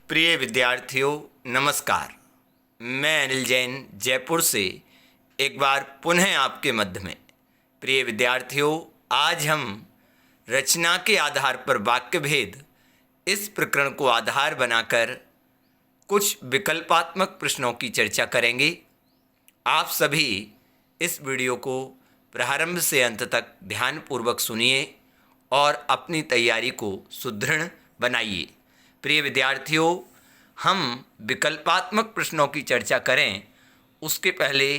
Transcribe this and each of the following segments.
प्रिय विद्यार्थियों, नमस्कार। मैं अनिल जैन जयपुर से एक बार पुनः आपके मध्य में। प्रिय विद्यार्थियों, आज हम रचना के आधार पर वाक्य भेद इस प्रकरण को आधार बनाकर कुछ विकल्पात्मक प्रश्नों की चर्चा करेंगे। आप सभी इस वीडियो को प्रारंभ से अंत तक ध्यानपूर्वक सुनिए और अपनी तैयारी को सुदृढ़ बनाइए। प्रिय विद्यार्थियों, हम विकल्पात्मक प्रश्नों की चर्चा करें उसके पहले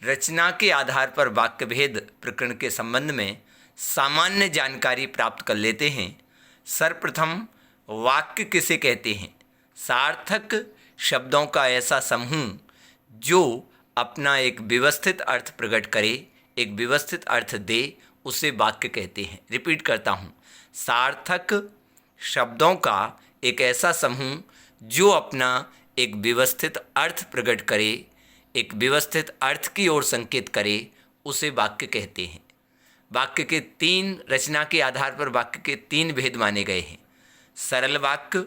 रचना के आधार पर वाक्य भेद प्रकरण के संबंध में सामान्य जानकारी प्राप्त कर लेते हैं। सर्वप्रथम, वाक्य किसे कहते हैं? सार्थक शब्दों का ऐसा समूह जो अपना एक व्यवस्थित अर्थ प्रकट करे, एक व्यवस्थित अर्थ दे, उसे वाक्य कहते हैं। रिपीट करता हूँ, सार्थक शब्दों का एक ऐसा समूह जो अपना एक व्यवस्थित अर्थ प्रकट करे, एक व्यवस्थित अर्थ की ओर संकेत करे, उसे वाक्य कहते हैं। वाक्य के रचना के आधार पर वाक्य के 3 भेद माने गए हैं। सरल वाक्य,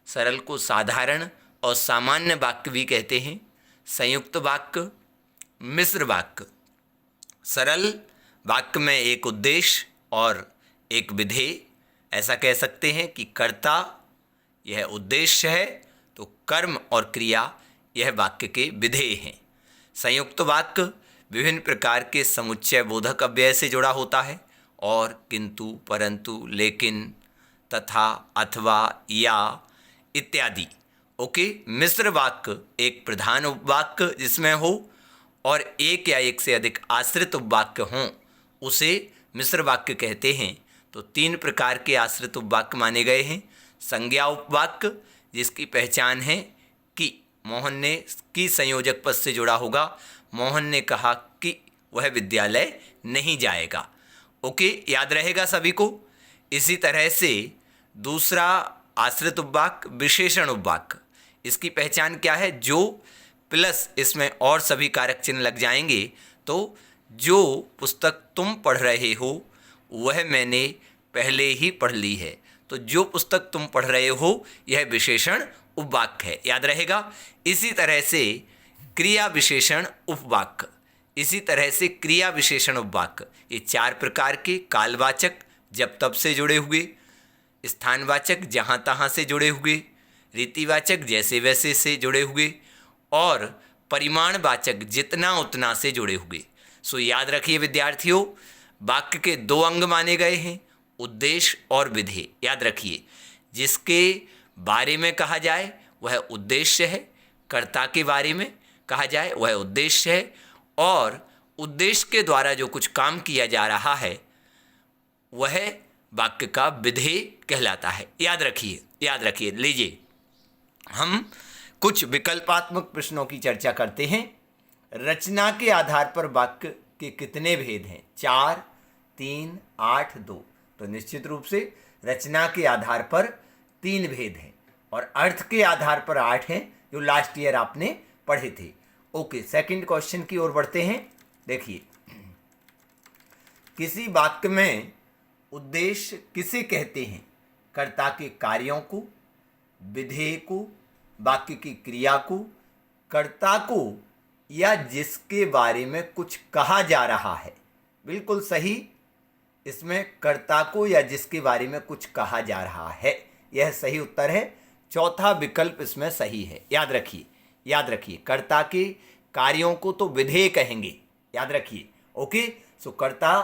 सरल को साधारण और सामान्य वाक्य भी कहते हैं। संयुक्त वाक्य, मिश्र वाक्य। सरल वाक्य में एक उद्देश्य और एक विधेय। ऐसा कह सकते हैं कि कर्ता यह उद्देश्य है तो कर्म और क्रिया यह वाक्य के विधेय हैं। संयुक्त वाक्य विभिन्न प्रकार के समुच्चय बोधक अव्यय से जुड़ा होता है और किंतु, परंतु, लेकिन, तथा, अथवा, या इत्यादि। ओके। मिश्र वाक्य एक प्रधान उपवाक्य जिसमें हो और एक या एक से अधिक आश्रित उपवाक्य हों, उसे मिश्र वाक्य कहते हैं। तो 3 प्रकार के आश्रित उपवाक्य माने गए हैं। संज्ञा उपवाक्य, जिसकी पहचान है कि मोहन ने की संयोजक पद से जुड़ा होगा। मोहन ने कहा कि वह विद्यालय नहीं जाएगा। ओके, याद रहेगा सभी को। इसी तरह से दूसरा आश्रित उपवाक्य विशेषण उपवाक्य। इसकी पहचान क्या है? जो प्लस इसमें और सभी कारक चिन्ह लग जाएंगे तो जो पुस्तक तुम पढ़ रहे हो वह मैंने पहले ही पढ़ ली है। तो जो पुस्तक तुम पढ़ रहे हो यह विशेषण उपवाक्य है, याद रहेगा। इसी तरह से क्रिया विशेषण उपवाक्य, इसी तरह से क्रिया विशेषण उपवाक्य, ये 4 प्रकार के कालवाचक जब तब से जुड़े हुए, स्थानवाचक जहाँ तहाँ से जुड़े हुए, रीतिवाचक जैसे वैसे से जुड़े हुए और परिमाणवाचक जितना उतना से जुड़े हुए। सो याद रखिए विद्यार्थियों, वाक्य के 2 अंग माने गए हैं, उद्देश्य और विधेय। याद रखिए, जिसके बारे में कहा जाए वह उद्देश्य है, कर्ता के बारे में कहा जाए वह उद्देश्य है, और उद्देश्य के द्वारा जो कुछ काम किया जा रहा है वह वाक्य का विधेय कहलाता है। याद रखिए। लीजिए, हम कुछ विकल्पात्मक प्रश्नों की चर्चा करते हैं। रचना के आधार पर वाक्य के कितने भेद हैं? 4, 3, 8, 2। तो निश्चित रूप से रचना के आधार पर 3 भेद हैं और अर्थ के आधार पर 8 हैं, जो लास्ट ईयर आपने पढ़े थे। ओके, सेकंड क्वेश्चन की ओर बढ़ते हैं। देखिए, किसी वाक्य में उद्देश्य किसे कहते हैं? कर्ता के कार्यों को, विधेय को, वाक्य की क्रिया को, कर्ता को, या जिसके बारे में कुछ कहा जा रहा है। बिल्कुल सही, इसमें कर्ता को या जिसके बारे में कुछ कहा जा रहा है, यह सही उत्तर है। चौथा विकल्प इसमें सही है। याद रखिए, कर्ता के कार्यों को तो विधेय कहेंगे। याद रखिए। ओके, सो कर्ता,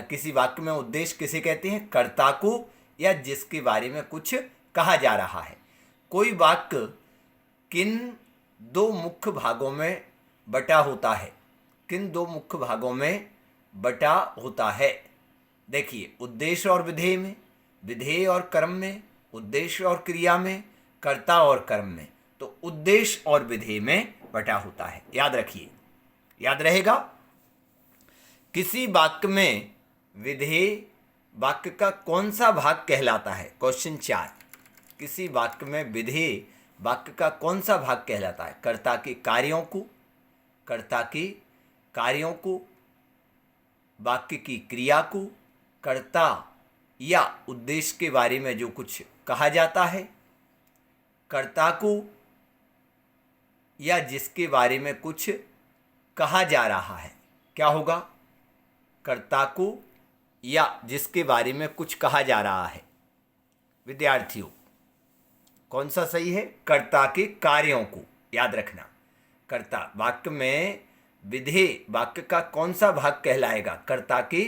किसी वाक्य में उद्देश्य किसे कहते हैं? कर्ता को या जिसके बारे में कुछ कहा जा रहा है। कोई वाक्य किन 2 मुख्य भागों में बटा होता है? किन 2 मुख्य भागों में बटा होता है? देखिए, उद्देश्य और विधेय में, विधेय और कर्म में, उद्देश्य और क्रिया में, कर्ता और कर्म में। तो उद्देश्य और विधेय में बटा होता है। याद रखिए, याद रहेगा। किसी वाक्य में विधेय वाक्य का कौन सा भाग कहलाता है? क्वेश्चन 4, किसी वाक्य में विधेय वाक्य का कौन सा भाग कहलाता है? कर्ता के कार्यों को, वाक्य की क्रिया को, कर्ता या उद्देश्य के बारे में जो कुछ कहा जाता है, कर्ता को या जिसके बारे में कुछ कहा जा रहा है, क्या होगा? कर्ता को या जिसके बारे में कुछ कहा जा रहा है। विद्यार्थियों, कौन सा सही है? कर्ता के कार्यों को, याद रखना। कर्ता वाक्य में विधेय वाक्य का कौन सा भाग कहलाएगा? कर्ता के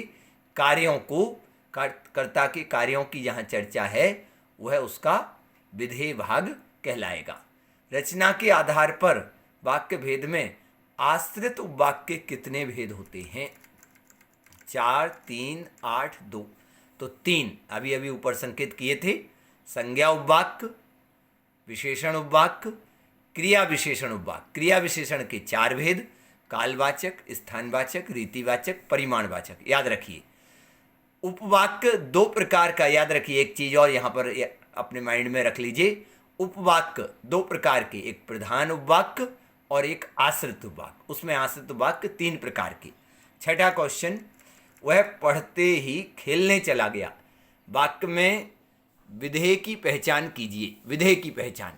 कार्यों को, कर्ता के कार्यों की जहाँ चर्चा है वह उसका विधेय भाग कहलाएगा। रचना के आधार पर वाक्य भेद में आश्रित उपवाक्य कितने भेद होते हैं? 4, 3, 8, 2। तो 3 अभी अभी ऊपर संकेत किए थे। संज्ञा उपवाक्य, विशेषण उपवाक्य, क्रिया विशेषण उपवाक्य। क्रिया विशेषण के 4 भेद: कालवाचक, स्थानवाचक, रीतिवाचक, परिमाणवाचक। याद रखिए उपवाक्य 2 प्रकार का, याद रखिए एक चीज़ और यहाँ पर अपने माइंड में रख लीजिए। उपवाक्य 2 प्रकार के, एक प्रधान उपवाक्य और एक आश्रित उपवाक्य। उसमें आश्रित उपवाक्य 3 प्रकार के। छठा क्वेश्चन, वह पढ़ते ही खेलने चला गया। वाक्य में विधेय की पहचान कीजिए। विधेय की पहचान,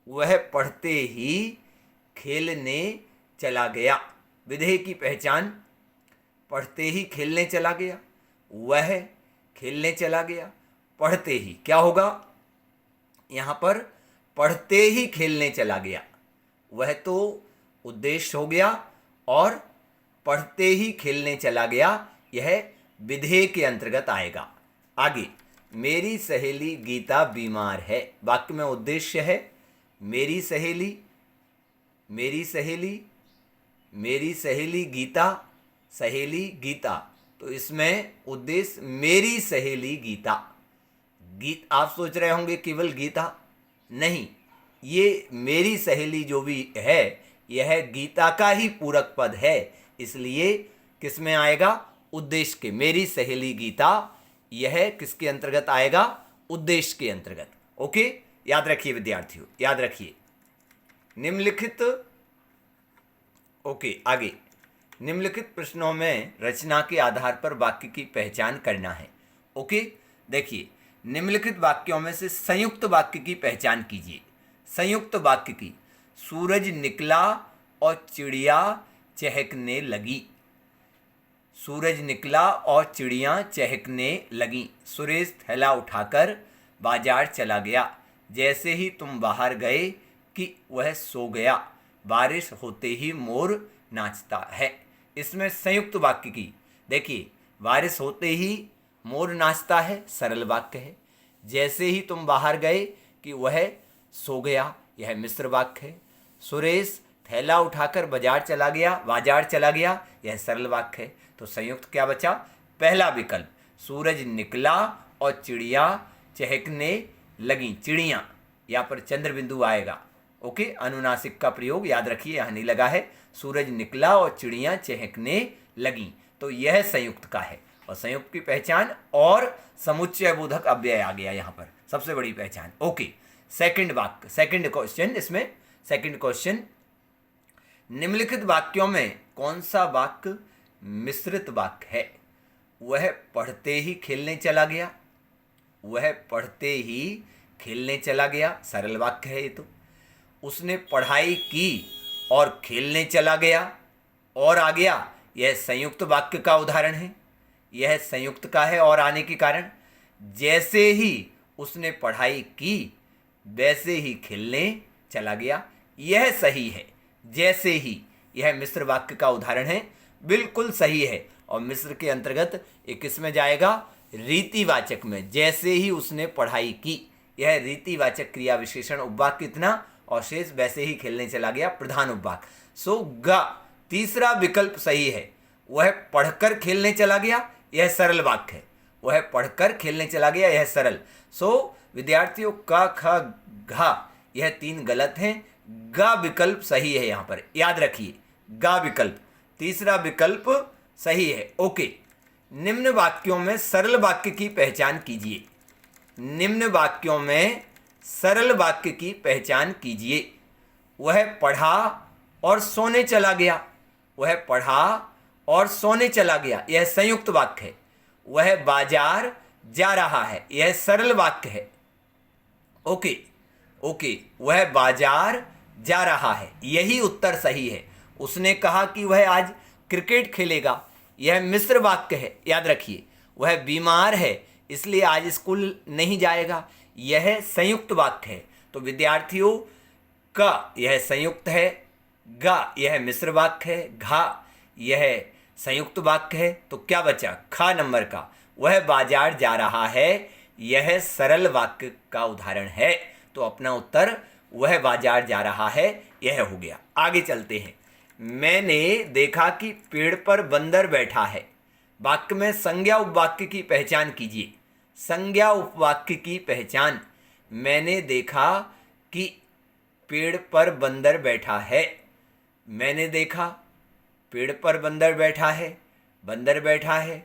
वह पढ़ते ही खेलने चला गया। विधेय की पहचान, पढ़ते ही खेलने चला गया, वह खेलने चला गया, पढ़ते ही। क्या होगा यहाँ पर? पढ़ते ही खेलने चला गया, वह तो उद्देश्य हो गया, और पढ़ते ही खेलने चला गया यह विधेय के अंतर्गत आएगा। आगे, मेरी सहेली गीता बीमार है। वाक्य में उद्देश्य है मेरी सहेली, मेरी सहेली, मेरी सहेली गीता, सहेली गीता। तो इसमें उद्देश्य मेरी सहेली गीता। आप सोच रहे होंगे केवल गीता, नहीं, ये मेरी सहेली जो भी है यह गीता का ही पूरक पद है, इसलिए किस में आएगा? उद्देश्य के। मेरी सहेली गीता यह किसके अंतर्गत आएगा? उद्देश्य के अंतर्गत। ओके, याद रखिए विद्यार्थियों, याद रखिए। निम्नलिखित, ओके आगे, निम्नलिखित प्रश्नों में रचना के आधार पर वाक्य की पहचान करना है। ओके, देखिए निम्नलिखित वाक्यों में से संयुक्त वाक्य की पहचान कीजिए। संयुक्त वाक्य की, सूरज निकला और चिड़िया चहकने लगी। सूरज निकला और चिड़ियाँ चहकने लगीं। सुरेश थैला उठाकर बाजार चला गया। जैसे ही तुम बाहर गए कि वह सो गया। बारिश होते ही मोर नाचता है। इसमें संयुक्त वाक्य की देखिए, बारिश होते ही मोर नाचता है, सरल वाक्य है। जैसे ही तुम बाहर गए कि वह सो गया, यह मिश्र वाक्य है। सुरेश थैला उठाकर बाजार चला गया, यह सरल वाक्य है। तो संयुक्त क्या बचा? पहला विकल्प, सूरज निकला और चिड़िया चहकने लगी। चिड़िया, यहाँ पर चंद्र बिंदु आएगा। ओके, अनुनासिक का प्रयोग याद रखिए, यहाँ नहीं लगा है। सूरज निकला और चिड़ियाँ चहकने लगी, तो यह संयुक्त का है। और संयुक्त की पहचान और समुच्चय बोधक अव्यय आ गया यहाँ पर, सबसे बड़ी पहचान। ओके, सेकंड वाक्य, सेकंड क्वेश्चन। इसमें सेकंड क्वेश्चन, निम्नलिखित वाक्यों में कौन सा वाक्य मिश्रित वाक्य है? वह पढ़ते ही खेलने चला गया, वह पढ़ते ही खेलने चला गया, सरल वाक्य है ये तो। उसने पढ़ाई की और खेलने चला गया और आ गया, यह संयुक्त वाक्य का उदाहरण है। यह संयुक्त का है और आने के कारण। जैसे ही उसने पढ़ाई की वैसे ही खेलने चला गया, यह सही है। जैसे ही, यह मिश्र वाक्य का उदाहरण है, बिल्कुल सही है। और मिश्र के अंतर्गत एक किसमें जाएगा? रीतिवाचक में। जैसे ही उसने पढ़ाई की, यह रीतिवाचक क्रिया विशेषण उपवाक्य कितना, और शेष वैसे ही खेलने चला गया, प्रधान उपवाक्य। सो ग, तीसरा विकल्प सही है। वह पढ़कर खेलने चला गया, यह सरल वाक्य है। वह पढ़कर खेलने चला गया, यह सरल। सो विद्यार्थियों, क ख घ यह 3 गलत हैं। ग विकल्प सही है यहाँ पर, याद रखिए, ग विकल्प, तीसरा विकल्प सही है। ओके, निम्न वाक्यों में सरल वाक्य की पहचान कीजिए। निम्न वाक्यों में सरल वाक्य की पहचान कीजिए। वह पढ़ा और सोने चला गया, वह पढ़ा और सोने चला गया, यह संयुक्त वाक्य है। वह बाजार जा रहा है, यह सरल वाक्य है। ओके, ओके, वह बाजार जा रहा है, यही उत्तर सही है। उसने कहा कि वह आज क्रिकेट खेलेगा, यह मिश्र वाक्य है, याद रखिए। वह बीमार है इसलिए आज स्कूल नहीं जाएगा, यह संयुक्त वाक्य है। तो विद्यार्थियों, क यह संयुक्त है, ग यह मिश्र वाक्य है, घा यह संयुक्त वाक्य है। तो क्या बचा खा नंबर का, वह बाजार जा रहा है, यह सरल वाक्य का उदाहरण है। तो अपना उत्तर वह बाजार जा रहा है यह हो गया। आगे चलते हैं। मैंने देखा कि पेड़ पर बंदर बैठा है। वाक्य में संज्ञा उपवाक्य की पहचान कीजिए। संज्ञा उपवाक्य की पहचान। मैंने देखा कि पेड़ पर बंदर बैठा है। मैंने देखा, पेड़ पर बंदर बैठा है, बंदर बैठा है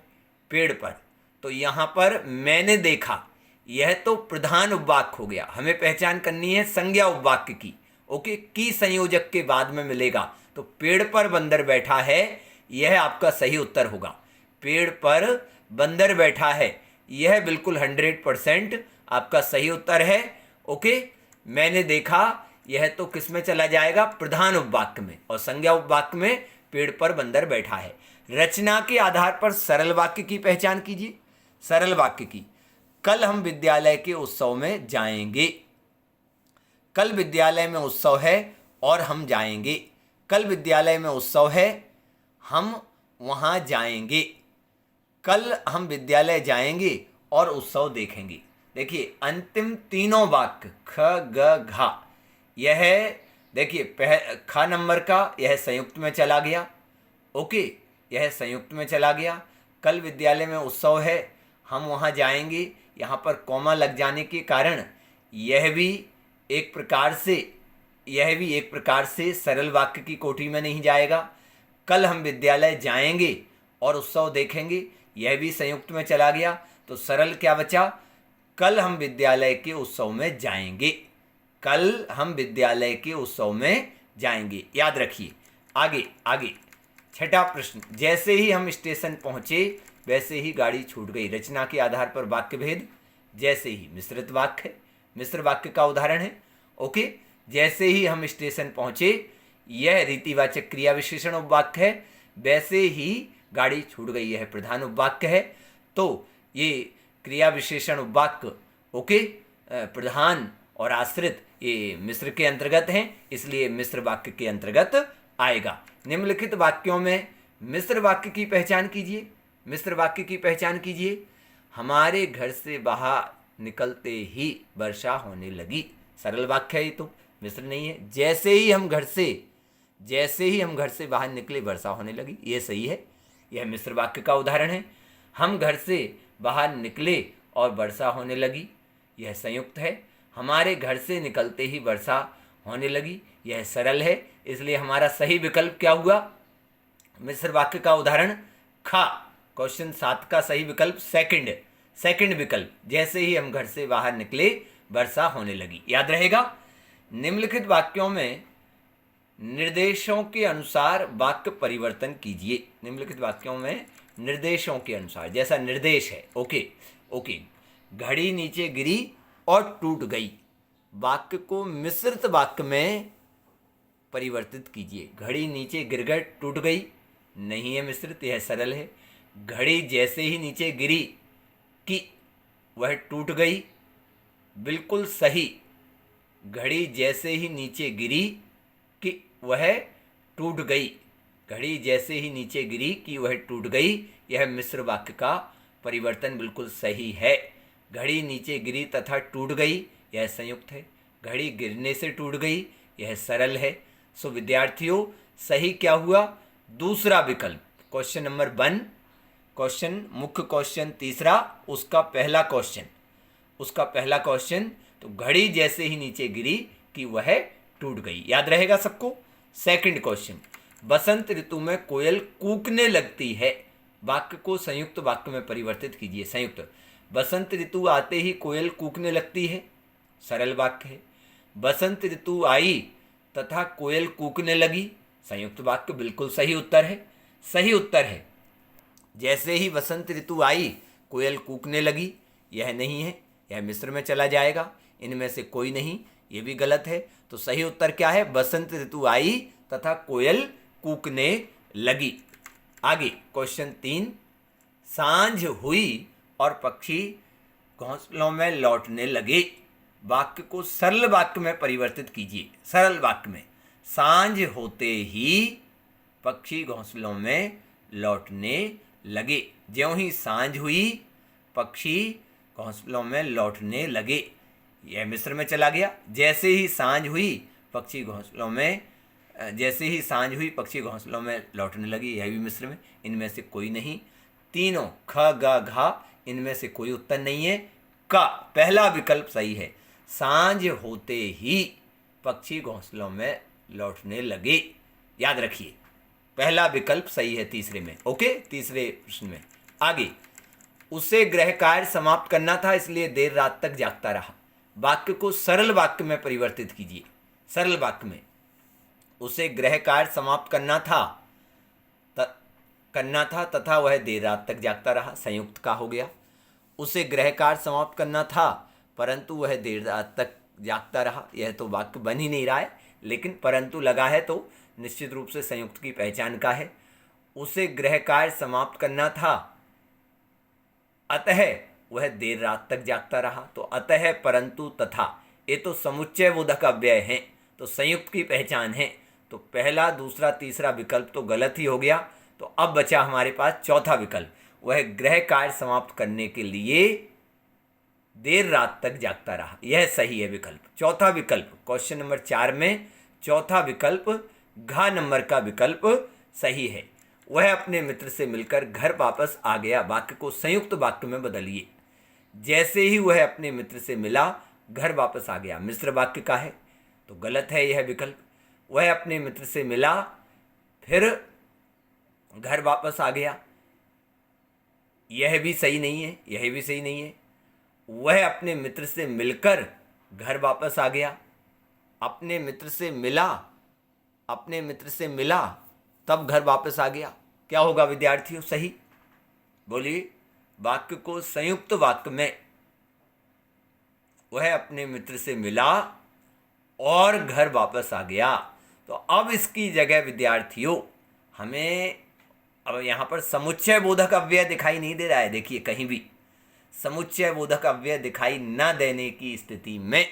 पेड़ पर। तो यहाँ पर मैंने देखा, यह तो प्रधान उपवाक्य हो गया। हमें पहचान करनी है संज्ञा उपवाक्य की। ओके, की संयोजक के बाद में मिलेगा। तो पेड़ पर बंदर बैठा है, यह आपका सही उत्तर होगा। पेड़ पर बंदर बैठा है, यह बिल्कुल 100% आपका सही उत्तर है। ओके, मैंने देखा, यह तो किस में चला जाएगा, प्रधान उपवाक्य में, और संज्ञा उपवाक्य में पेड़ पर बंदर बैठा है। रचना के आधार पर सरल वाक्य की पहचान कीजिए। सरल वाक्य की, कल हम विद्यालय के उत्सव में जाएंगे। कल विद्यालय में उत्सव है और हम जाएंगे। कल विद्यालय में उत्सव है, हम वहाँ जाएंगे। कल हम विद्यालय जाएंगे और उत्सव देखेंगे। देखिए अंतिम तीनों वाक्य ख ग घा, यह देखिए ख नंबर का यह संयुक्त में चला गया। ओके, यह संयुक्त में चला गया। कल विद्यालय में उत्सव है, हम वहाँ जाएंगे, यहाँ पर कॉमा लग जाने के कारण यह भी एक प्रकार से सरल वाक्य की कोटि में नहीं जाएगा। कल हम विद्यालय जाएंगे और उत्सव देखेंगे, यह भी संयुक्त में चला गया। तो सरल क्या बचा, कल हम विद्यालय के उत्सव में जाएंगे। कल हम विद्यालय के उत्सव में जाएंगे, याद रखिए। आगे आगे छठा प्रश्न। जैसे ही हम स्टेशन पहुंचे वैसे ही गाड़ी छूट गई। रचना के आधार पर वाक्य भेद। जैसे ही मिश्रित वाक्य है, मिश्र वाक्य का उदाहरण है। ओके, जैसे ही हम स्टेशन पहुंचे, यह रीतिवाचक क्रिया विशेषण उपवाक्य है। वैसे ही गाड़ी छूट गई, यह प्रधान उपवाक्य है। तो ये क्रिया विशेषण उपवाक्य ओके, प्रधान और आश्रित ये मिश्र के अंतर्गत हैं, इसलिए मिश्र वाक्य के अंतर्गत आएगा। निम्नलिखित वाक्यों में मिश्र वाक्य की पहचान कीजिए। मिश्र वाक्य की पहचान कीजिए। हमारे घर से बाहर निकलते ही वर्षा होने लगी। सरल वाक्य है ये, तो मिश्र नहीं है। जैसे ही हम घर से बाहर निकले वर्षा होने लगी, ये सही है, यह मिश्र वाक्य का उदाहरण है। हम घर से बाहर निकले और वर्षा होने लगी, यह संयुक्त है। हमारे घर से निकलते ही वर्षा होने लगी, यह सरल है, इसलिए हमारा सही विकल्प क्या हुआ, मिश्र वाक्य का उदाहरण खा। क्वेश्चन 7 का सही विकल्प सेकंड विकल्प। जैसे ही हम घर से बाहर निकले वर्षा होने लगी, याद रहेगा। निम्नलिखित वाक्यों में निर्देशों के अनुसार वाक्य परिवर्तन कीजिए। निम्नलिखित वाक्यों में निर्देशों के अनुसार, जैसा निर्देश है। ओके, घड़ी नीचे गिरी और टूट गई। वाक्य को मिश्रित वाक्य में परिवर्तित कीजिए। घड़ी नीचे गिर गई, टूट गई, नहीं है मिश्रित, यह सरल है। घड़ी जैसे ही नीचे गिरी कि वह टूट गई, बिल्कुल सही। घड़ी जैसे ही नीचे गिरी कि वह टूट गई। घड़ी जैसे ही नीचे गिरी कि वह टूट गई, यह मिश्र वाक्य का परिवर्तन बिल्कुल सही है। घड़ी नीचे गिरी तथा टूट गई, यह संयुक्त है। घड़ी गिरने से टूट गई, यह सरल है। सो विद्यार्थियों, सही क्या हुआ, दूसरा विकल्प। क्वेश्चन नंबर 1, मुख्य क्वेश्चन तीसरा, उसका पहला क्वेश्चन। तो घड़ी जैसे ही नीचे गिरी कि वह टूट गई, याद रहेगा सबको। सेकंड क्वेश्चन, बसंत ऋतु में कोयल कूकने लगती है। वाक्य को संयुक्त वाक्य में परिवर्तित कीजिए। संयुक्त, बसंत ऋतु आते ही कोयल कूकने लगती है, सरल वाक्य है। बसंत ऋतु आई तथा कोयल कूकने लगी, संयुक्त वाक्य, बिल्कुल सही उत्तर है। जैसे ही बसंत ऋतु आई कोयल कूकने लगी, यह नहीं है, यह मिश्र में चला जाएगा। इनमें से कोई नहीं, ये भी गलत है। तो सही उत्तर क्या है? बसंत ऋतु आई तथा कोयल कूकने लगी। आगे क्वेश्चन 3, सांझ हुई और पक्षी घोंसलों में लौटने लगे। वाक्य को सरल वाक्य में परिवर्तित कीजिए। सरल वाक्य में, सांझ होते ही पक्षी घोंसलों में लौटने लगे। ज्यों ही सांझ हुई पक्षी घोंसलों में लौटने लगे, यह मिस्र में चला गया। जैसे ही सांझ हुई पक्षी घोंसलों में, जैसे ही सांझ हुई पक्षी घोंसलों में लौटने लगी, यह भी मिस्र में। इनमें से कोई नहीं। तीनों ख ग घा, इनमें से कोई उत्तर नहीं है। का पहला विकल्प सही है। सांझ होते ही पक्षी घोंसलों में लौटने लगे, याद रखिए, पहला विकल्प सही है तीसरे में। ओके, तीसरे प्रश्न में। आगे, उसे गृह कार्य समाप्त करना था इसलिए देर रात तक जागता रहा। वाक्य को सरल वाक्य में परिवर्तित कीजिए। सरल वाक्य में, उसे गृह कार्य समाप्त करना था तथा वह देर रात तक जागता रहा, संयुक्त का हो गया। उसे गृह कार्य समाप्त करना था परंतु वह देर रात तक जागता रहा, यह तो वाक्य बन ही नहीं रहा है, लेकिन परंतु लगा है तो निश्चित रूप से संयुक्त की पहचान का है। उसे गृह कार्य समाप्त करना था अतः वह देर रात तक जागता रहा। तो अतः, परंतु, तथा, ये तो समुच्चय बोधक अव्यय हैं, तो संयुक्त की पहचान है। तो पहला, दूसरा, तीसरा विकल्प तो गलत ही हो गया। तो अब बचा हमारे पास चौथा विकल्प, वह गृह कार्य समाप्त करने के लिए देर रात तक जागता रहा, यह सही है विकल्प। चौथा विकल्प क्वेश्चन नंबर 4 में चौथा विकल्प घ नंबर का विकल्प सही है। वह अपने मित्र से मिलकर घर वापस आ गया। वाक्य को संयुक्त वाक्य में बदलिए। जैसे ही वह अपने मित्र से मिला घर वापस आ गया, मिश्र वाक्य का है तो गलत है यह विकल्प। वह अपने मित्र से मिला फिर घर वापस आ गया, यह भी सही नहीं है, यह भी सही नहीं है। वह अपने मित्र से मिलकर घर वापस आ गया, अपने मित्र से मिला तब घर वापस आ गया, क्या होगा विद्यार्थियों? सही बोलिए। वाक्य को संयुक्त वाक्य में, वह अपने मित्र से मिला और घर वापस आ गया। तो अब इसकी जगह विद्यार्थियों हमें, अब यहाँ पर समुच्चय बोधक अव्यय दिखाई नहीं दे रहा है। देखिए, कहीं भी समुच्चय बोधक अव्यय दिखाई न देने की स्थिति में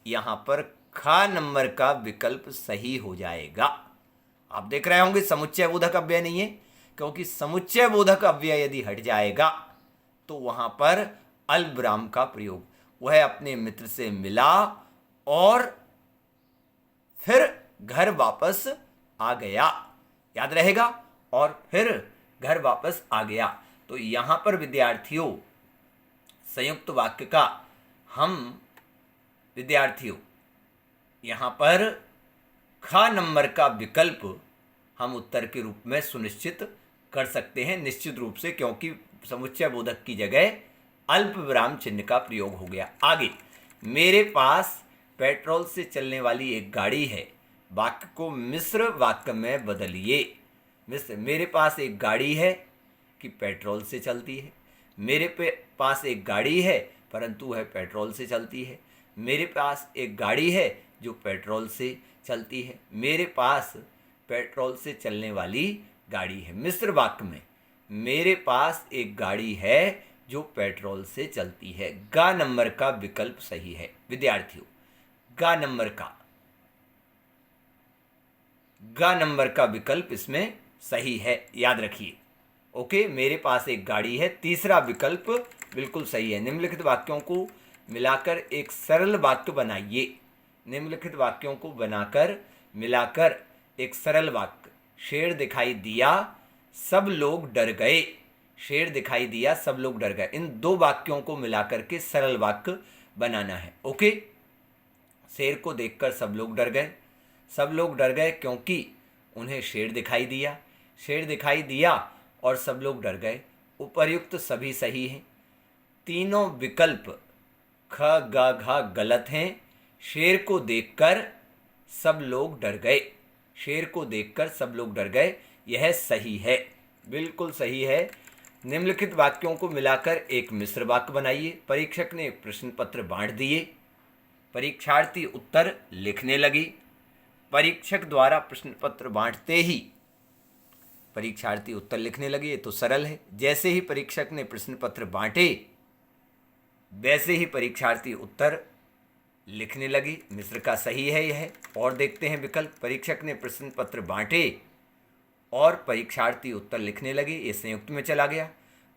यहाँ पर ख नंबर का विकल्प सही हो जाएगा। आप देख रहे होंगे समुच्चय बोधक अव्यय नहीं है, क्योंकि समुच्चय बोधक अव्यय यदि हट जाएगा तो वहाँ पर अल्पविराम का प्रयोग, वह अपने मित्र से मिला और फिर घर वापस आ गया, याद रहेगा, और फिर घर वापस आ गया। तो यहाँ पर विद्यार्थियों संयुक्त वाक्य का हम विद्यार्थियों यहाँ पर ख नंबर का विकल्प हम उत्तर के रूप में सुनिश्चित कर सकते हैं निश्चित रूप से, क्योंकि समुच्चय बोधक की जगह अल्प विराम चिन्ह का प्रयोग हो गया। आगे, मेरे पास पेट्रोल से चलने वाली एक गाड़ी है। वाक्य को मिश्र वाक्य में बदलिए। मेरे पास एक गाड़ी है कि पेट्रोल से चलती है। मेरे पास एक गाड़ी है परंतु वह पेट्रोल से चलती है। मेरे पास एक गाड़ी है जो पेट्रोल से चलती है। मेरे पास पेट्रोल से चलने वाली गाड़ी है। मिश्र वाक्य में मेरे पास एक गाड़ी है जो पेट्रोल से चलती है। ग नंबर का विकल्प सही है विद्यार्थियों। ग नंबर का विकल्प इसमें सही है, याद रखिए। ओके, मेरे पास एक गाड़ी है, तीसरा विकल्प बिल्कुल सही है। निम्नलिखित वाक्यों को मिलाकर एक सरल वाक्य बनाइए। निम्नलिखित वाक्यों को बनाकर मिलाकर एक सरल वाक्य। शेर दिखाई दिया, सब लोग डर गए। शेर दिखाई दिया, सब लोग डर गए। इन दो वाक्यों को मिलाकर के सरल वाक्य बनाना है। ओके, शेर को देखकर सब लोग डर गए। सब लोग डर गए क्योंकि उन्हें शेर दिखाई दिया। शेर दिखाई दिया और सब लोग डर गए। उपर्युक्त सभी सही हैं। तीनों विकल्प ख ग घ गलत हैं। शेर को देखकर सब लोग डर गए। शेर को देखकर सब लोग डर गए, यह सही है, बिल्कुल सही है। निम्नलिखित वाक्यों को मिलाकर एक मिश्र वाक्य बनाइए। परीक्षक ने प्रश्न पत्र बांट दिए। परीक्षार्थी उत्तर लिखने लगे। परीक्षक द्वारा प्रश्न पत्र बांटते ही परीक्षार्थी उत्तर लिखने लगे। ये तो सरल है। जैसे ही परीक्षक ने प्रश्न पत्र बांटे वैसे ही परीक्षार्थी उत्तर लिखने लगे। मिश्र का सही है यह। और देखते हैं विकल्प। परीक्षक ने प्रश्न पत्र बांटे और परीक्षार्थी उत्तर लिखने लगे, ये संयुक्त में चला गया।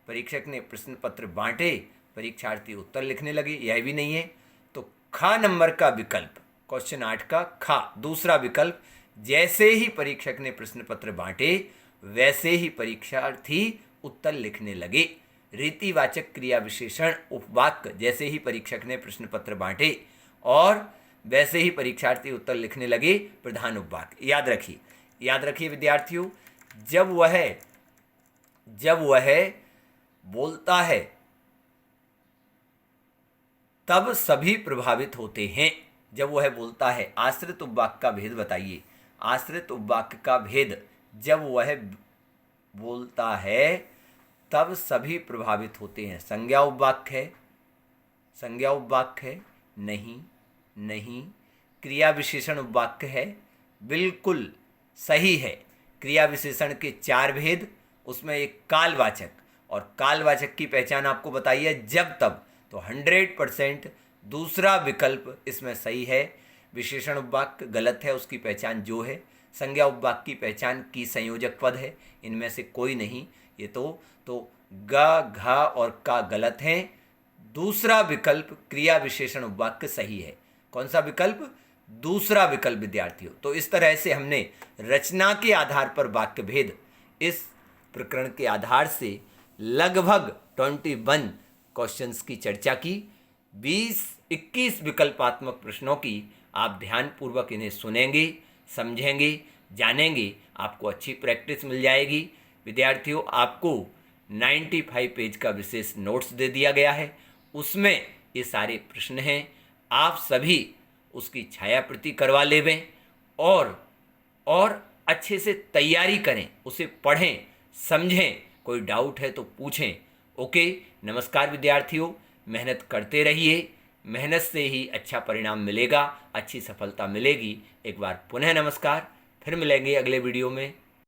परीक्षक ने प्रश्न पत्र बांटे, परीक्षार्थी उत्तर लिखने लगे, यह भी नहीं है। तो खा नंबर का विकल्प, क्वेश्चन 8 का खा दूसरा विकल्प, जैसे ही परीक्षक ने प्रश्न पत्र बांटे वैसे ही परीक्षार्थी उत्तर लिखने लगे। रीतिवाचक क्रिया विशेषण उपवाक्य, जैसे ही परीक्षक ने प्रश्न पत्र बांटे और वैसे ही परीक्षार्थी उत्तर लिखने लगे, प्रधान उपवाक्य। याद रखिए विद्यार्थियों, जब वह बोलता है तब सभी प्रभावित होते हैं। जब वह बोलता है, आश्रित उपवाक्य का भेद बताइए। आश्रित उपवाक्य का भेद, जब वह बोलता है तब सभी प्रभावित होते हैं। संज्ञा उपवाक्य है, नहीं। क्रिया विशेषण उपवाक्य है, बिल्कुल सही है। क्रिया विशेषण के 4 भेद, उसमें एक कालवाचक, और कालवाचक की पहचान आपको बताई है जब तब, तो 100% दूसरा विकल्प इसमें सही है। विशेषण उपवाक्य गलत है, उसकी पहचान जो है। संज्ञा उपवाक्य की पहचान की संयोजक पद है, इनमें से कोई नहीं। ये तो ग, घ और का गलत हैं। दूसरा विकल्प क्रिया विशेषण उपवाक्य सही है। कौन सा विकल्प? दूसरा विकल्प विद्यार्थियों। तो इस तरह से हमने रचना के आधार पर वाक्य भेद, इस प्रकरण के आधार से लगभग 21 क्वेश्चंस की चर्चा की। 21 विकल्पात्मक प्रश्नों की आप ध्यानपूर्वक इन्हें सुनेंगे, समझेंगे, जानेंगे, आपको अच्छी प्रैक्टिस मिल जाएगी। विद्यार्थियों, आपको 95 पेज का विशेष नोट्स दे दिया गया है, उसमें ये सारे प्रश्न हैं। आप सभी उसकी छायाप्रति करवा लेवें और अच्छे से तैयारी करें, उसे पढ़ें, समझें, कोई डाउट है तो पूछें। ओके, नमस्कार विद्यार्थियों, मेहनत करते रहिए, मेहनत से ही अच्छा परिणाम मिलेगा, अच्छी सफलता मिलेगी। एक बार पुनः नमस्कार, फिर मिलेंगे अगले वीडियो में।